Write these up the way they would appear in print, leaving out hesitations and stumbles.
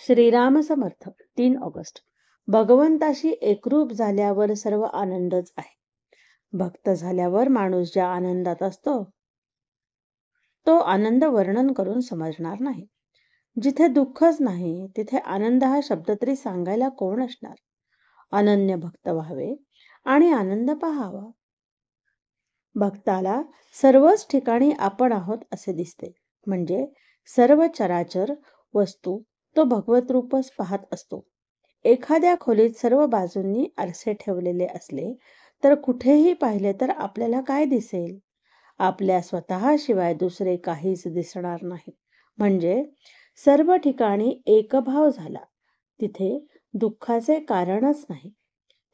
Shriram Samarth. 3 August. भगवंताशी एकरूप झाल्यावर सर्व आनंदच आहे. भक्त झाल्यावर माणूस ज्या आनंदात असतो तो आनंद वर्णन करून समजणार नाही. जिथे दुःखच नाही तिथे आनंद हा शब्द तरी सांगायला कोण असणार. अनन्य भक्त व्हावे आणि आनंद पाहावा. भक्ताला सर्वच ठिकाणी आपण आहोत असे दिसते. म्हणजे सर्व चराचर वस्तू तो भगवत रूपच पाहत असतो. एखाद्या खोलीत सर्व बाजूंनी आरसे ठेवलेले असले तर कुठेही पाहिले तर आपल्याला काय दिसेल? आपल्या स्वतःशिवाय दुसरे काहीच दिसणार नाही. म्हणजे सर्व ठिकाणी एकभाव झाला. तिथे दुःखाचे कारणच नाही.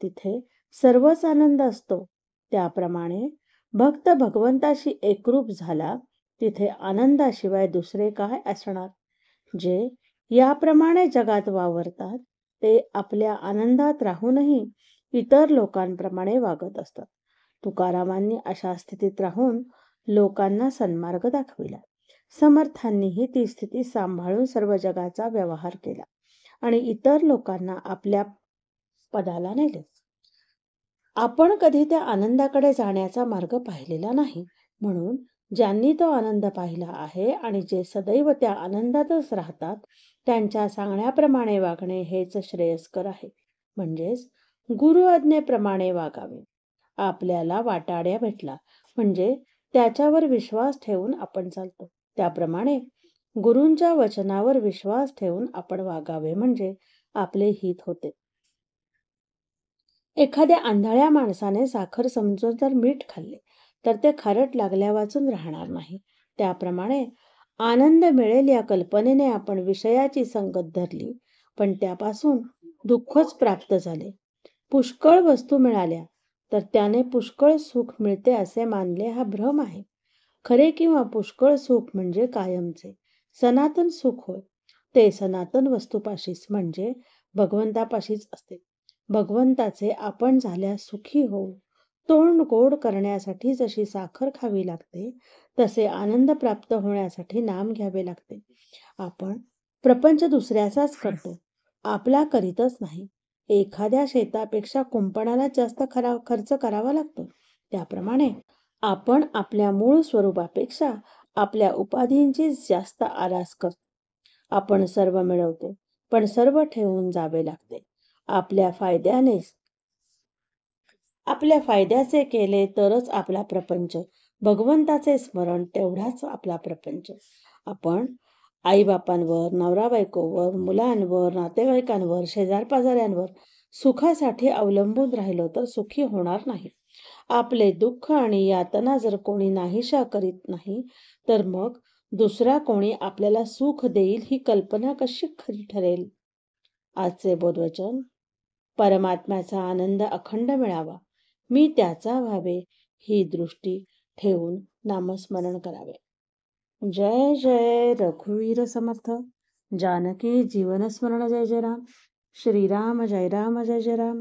तिथे सर्वच आनंद असतो. त्याप्रमाणे भक्त भगवंताशी एकरूप झाला तिथे आनंदाशिवाय दुसरे काय असणार. जे याप्रमाणे जगात वावरतात ते आपल्या आनंदात राहूनही इतर लोकांप्रमाणे वागत असतात. तुकारामांनी अशा स्थितीत राहून लोकांना सन्मार्ग दाखविला. समर्थांनीही ती स्थिती सांभाळून सर्व जगाचा व्यवहार केला आणि इतर लोकांना आपल्या पदाला नेले. आपण कधी त्या आनंदाकडे जाण्याचा मार्ग पाहिलेला नाही. म्हणून ज्यांनी तो आनंद पाहिला आहे आणि जे सदैव त्या आनंदातच राहतात त्यांच्या सांगण्याप्रमाणे वागणे हेच श्रेयस्कर आहे. म्हणजेच गुरु आज्ञेप्रमाणे वागावे. आपल्याला वाटाड्या भेटला म्हणजे त्याच्यावर विश्वास ठेवून आपण चालतो. त्याप्रमाणे गुरूंच्या वचनावर विश्वास ठेवून आपण वागावे म्हणजे आपले हित होते. एखाद्या आंधळ्या माणसाने साखर समजून जर मीठ खाल्ले तर ते खारट लागल्या वाचून राहणार नाही. त्याप्रमाणे आनंद मिळेल या कल्पनेने आपण विषयाची संगत धरली पण त्यापासून दुःखच प्राप्त झाले. पुष्कळ वस्तू मिळाल्या तर त्याने पुष्कळ सुख मिळते असे मानले हा भ्रम आहे. खरे किंवा पुष्कळ सुख म्हणजे कायमचे सनातन सुख होय. ते सनातन वस्तूपाशीच म्हणजे भगवंतापाशीच असते. भगवंताचे आपण झाल्यास सुखी होऊ. तोंड गोड करण्यासाठी जशी साखर खावी लागते तसे आनंद प्राप्त होण्यासाठी नाम घ्यावे लागते. आपण प्रपंच दुसऱ्याचाच करतो, आपला करीतच नाही. एखाद्या शेतापेक्षा कुंपणाला जास्त खर्च करावा लागतो. त्याप्रमाणे आपण आपल्या मूळ स्वरूपापेक्षा आपल्या उपाधींची जास्त आरास करतो. आपण सर्व मिळवतो पण सर्व ठेवून जावे लागते. आपल्या फायद्याचे केले तरच आपला प्रपंच. भगवंताचे स्मरण तेवढाच आपला प्रपंच. आपण आईबापांवर, नवरा बायकोवर, मुलांवर, नातेवाईकांवर, शेजारपाजाऱ्यांवर सुखासाठी अवलंबून राहिलो तर सुखी होणार नाही. आपले दुःख आणि यातना जर कोणी नाहीशा करीत नाही तर मग दुसरा कोणी आपल्याला सुख देईल ही कल्पना कशी खरी ठरेल. आजचे बोधवचन. परमात्म्याचा आनंद अखंड मिळावा, मी त्याचा व्हावे ही दृष्टी ठेवून नामस्मरण करावे. जय जय रघुवीर समर्थ. जानकी जीवन स्मरण. जय जय राम. श्रीराम जय राम जय जय राम.